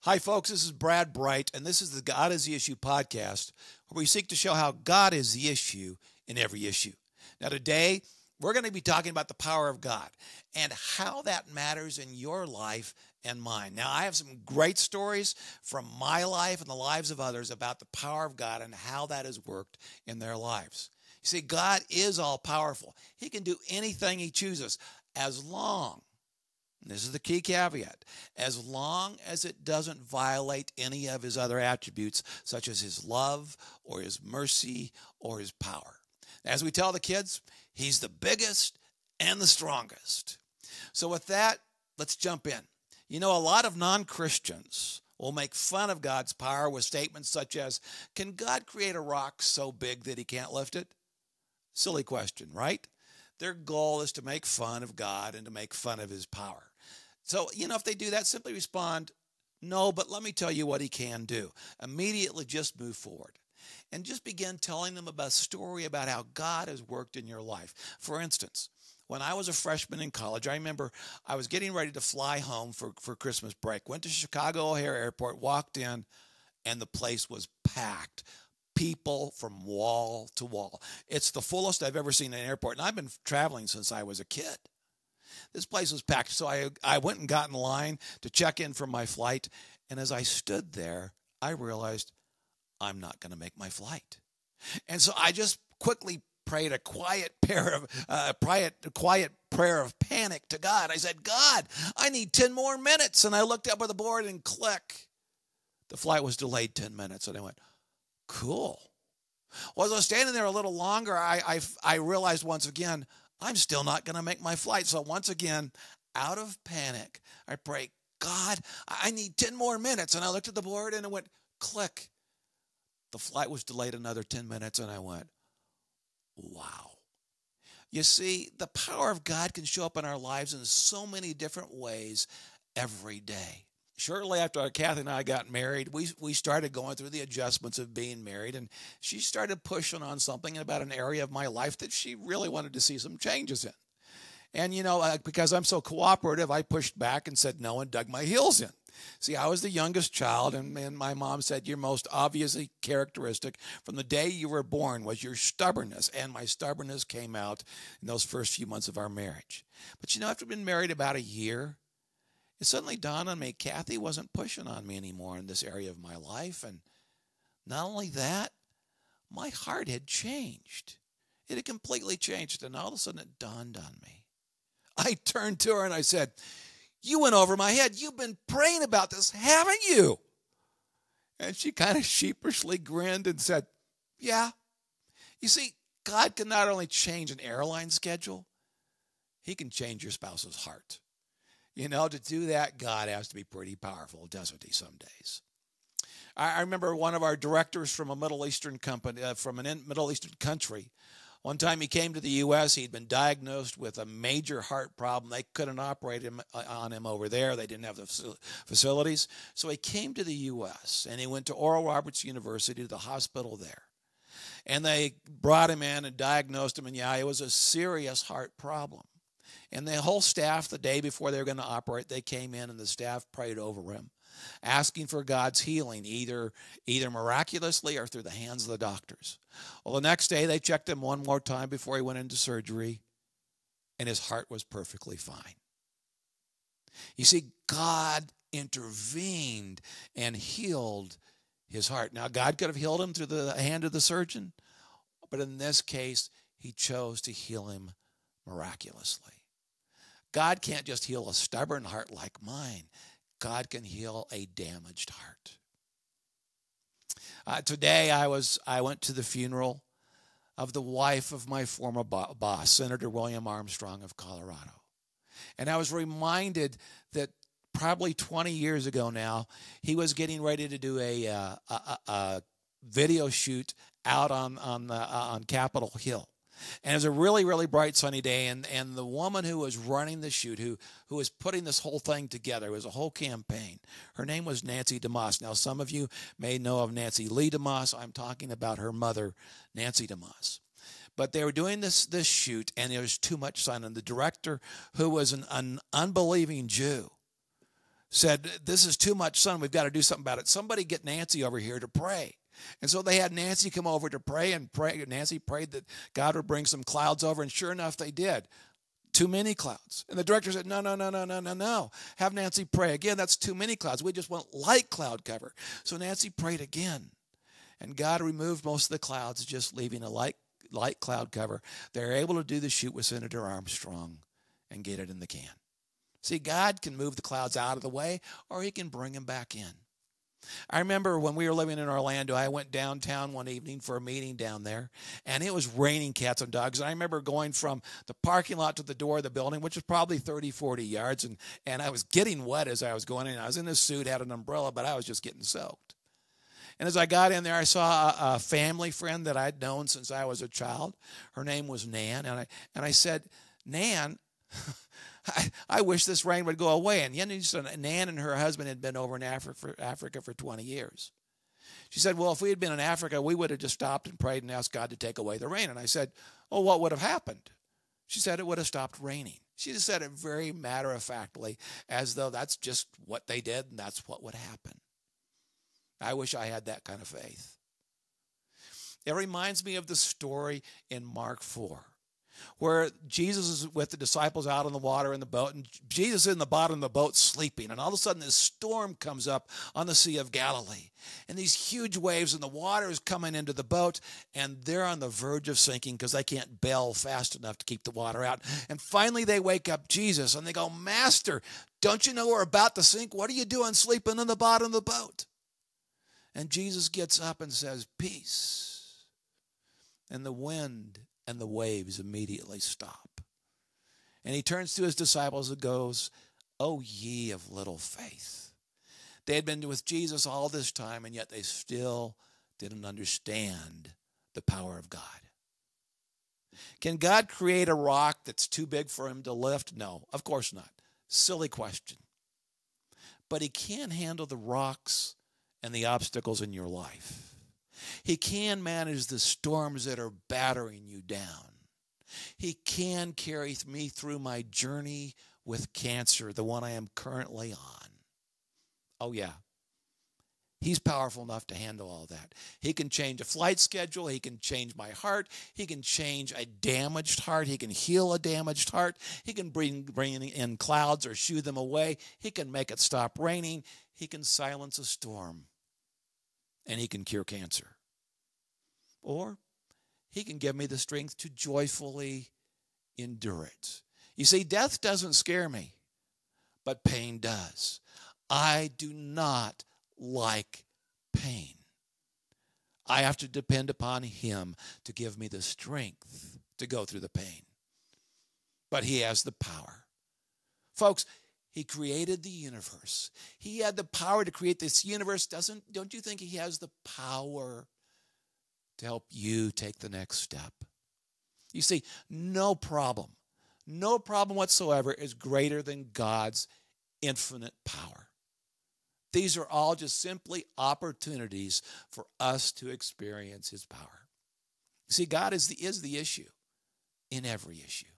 Hi, folks. This is Brad Bright, and this is the God is the Issue podcast, where we seek to show how God is the issue in every issue. Now, today, we're going to be talking about the power of God and how that matters in your life and mine. Now, I have some great stories from my life and the lives of others about the power of God and how that has worked in their lives. You see, God is all-powerful. He can do anything He chooses as long, and this is the key caveat, as long as it doesn't violate any of His other attributes, such as His love or His mercy or His power. As we tell the kids, He's the biggest and the strongest. So with that, let's jump in. You know, a lot of non-Christians will make fun of God's power with statements such as, can God create a rock so big that He can't lift it? Silly question, right? Their goal is to make fun of God and to make fun of His power. So, you know, if they do that, simply respond, no, but let me tell you what He can do. Immediately just move forward and just begin telling them about a story about how God has worked in your life. For instance, when I was a freshman in college, I remember I was getting ready to fly home for Christmas break. Went to Chicago O'Hare Airport, walked in, and the place was packed. People from wall to wall. It's the fullest I've ever seen in an airport, and I've been traveling since I was a kid. This place was packed, so I went and got in line to check in for my flight, and as I stood there, I realized I'm not going to make my flight. And so I just quickly prayed a quiet prayer of panic to God. I said, God, I need 10 more minutes. And I looked up at the board and click. The flight was delayed 10 minutes. And I went, cool. Well, as I was standing there a little longer, I realized once again, I'm still not going to make my flight. So once again, out of panic, I prayed, God, I need 10 more minutes. And I looked at the board and it went, click. The flight was delayed another 10 minutes, and I went, wow. You see, the power of God can show up in our lives in so many different ways every day. Shortly after Kathy and I got married, we started going through the adjustments of being married, and she started pushing on something about an area of my life that she really wanted to see some changes in. And, you know, because I'm so cooperative, I pushed back and said no and dug my heels in. See, I was the youngest child, and my mom said your most obviously characteristic from the day you were born was your stubbornness, and my stubbornness came out in those first few months of our marriage. But, you know, after being married about a year, it suddenly dawned on me, Kathy wasn't pushing on me anymore in this area of my life, and not only that, my heart had changed. It had completely changed, and all of a sudden it dawned on me. I turned to her and I said, you went over my head. You've been praying about this, haven't you? And she kind of sheepishly grinned and said, yeah. You see, God can not only change an airline schedule, He can change your spouse's heart. You know, to do that, God has to be pretty powerful, doesn't He, some days? I remember one of our directors from a Middle Eastern company, from a Middle Eastern country. One time he came to the U.S., he'd been diagnosed with a major heart problem. They couldn't operate on him over there. They didn't have the facilities. So he came to the U.S., and he went to Oral Roberts University, to the hospital there. And they brought him in and diagnosed him, and yeah, it was a serious heart problem. And the whole staff, the day before they were going to operate, they came in, and the staff prayed over him, asking for God's healing, either miraculously or through the hands of the doctors. Well, the next day they checked him one more time before he went into surgery, and his heart was perfectly fine. You see, God intervened and healed his heart. Now, God could have healed him through the hand of the surgeon, but in this case, He chose to heal him miraculously. God can't just heal a stubborn heart like mine. God can heal a damaged heart. Today, I went to the funeral of the wife of my former boss, Senator William Armstrong of Colorado. And I was reminded that probably 20 years ago now, he was getting ready to do a video shoot out on Capitol Hill. And it was a really, really bright sunny day, and the woman who was running the shoot, who was putting this whole thing together, it was a whole campaign. Her name was Nancy DeMoss. Now, some of you may know of Nancy Lee DeMoss. I'm talking about her mother, Nancy DeMoss. But they were doing this shoot, and there was too much sun. And the director, who was an unbelieving Jew, said, this is too much sun. We've got to do something about it. Somebody get Nancy over here to pray. And so they had Nancy come over to pray, and Nancy prayed that God would bring some clouds over, and sure enough, they did. Too many clouds. And the director said, no. Have Nancy pray again. That's too many clouds. We just want light cloud cover. So Nancy prayed again, and God removed most of the clouds, just leaving a light cloud cover. They're able to do the shoot with Senator Armstrong and get it in the can. See, God can move the clouds out of the way, or he can bring them back in. I remember when we were living in Orlando, I went downtown one evening for a meeting down there, and it was raining cats and dogs. And I remember going from the parking lot to the door of the building, which was probably 30, 40 yards, and I was getting wet as I was going in. I was in a suit, had an umbrella, but I was just getting soaked. And as I got in there, I saw a family friend that I'd known since I was a child. Her name was Nan, and I said, Nan, I wish this rain would go away. And Nan and her husband had been over in Africa for 20 years. She said, well, if we had been in Africa, we would have just stopped and prayed and asked God to take away the rain. And I said, oh, what would have happened? She said it would have stopped raining. She just said it very matter-of-factly, as though that's just what they did and that's what would happen. I wish I had that kind of faith. It reminds me of the story in Mark 4. Where Jesus is with the disciples out on the water in the boat, and Jesus is in the bottom of the boat sleeping, and all of a sudden this storm comes up on the Sea of Galilee, and these huge waves, and the water is coming into the boat, and they're on the verge of sinking because they can't bail fast enough to keep the water out. And finally they wake up Jesus, and they go, Master, don't you know we're about to sink? What are you doing sleeping in the bottom of the boat? And Jesus gets up and says, peace. And the wind and the waves immediately stop. And he turns to his disciples and goes, "O ye of little faith." They had been with Jesus all this time, and yet they still didn't understand the power of God. Can God create a rock that's too big for him to lift? No, of course not. Silly question. But he can handle the rocks and the obstacles in your life. He can manage the storms that are battering you down. He can carry me through my journey with cancer, the one I am currently on. Oh, yeah. He's powerful enough to handle all that. He can change a flight schedule. He can change my heart. He can change a damaged heart. He can heal a damaged heart. He can bring in clouds or shoo them away. He can make it stop raining. He can silence a storm. And he can cure cancer. Or he can give me the strength to joyfully endure it. You see, death doesn't scare me, but pain does. I do not like pain. I have to depend upon him to give me the strength to go through the pain. But he has the power. Folks, he created the universe. He had the power to create this universe. Don't you think he has the power to help you take the next step? You see, no problem whatsoever is greater than God's infinite power. These are all just simply opportunities for us to experience his power. You see, God is the issue in every issue.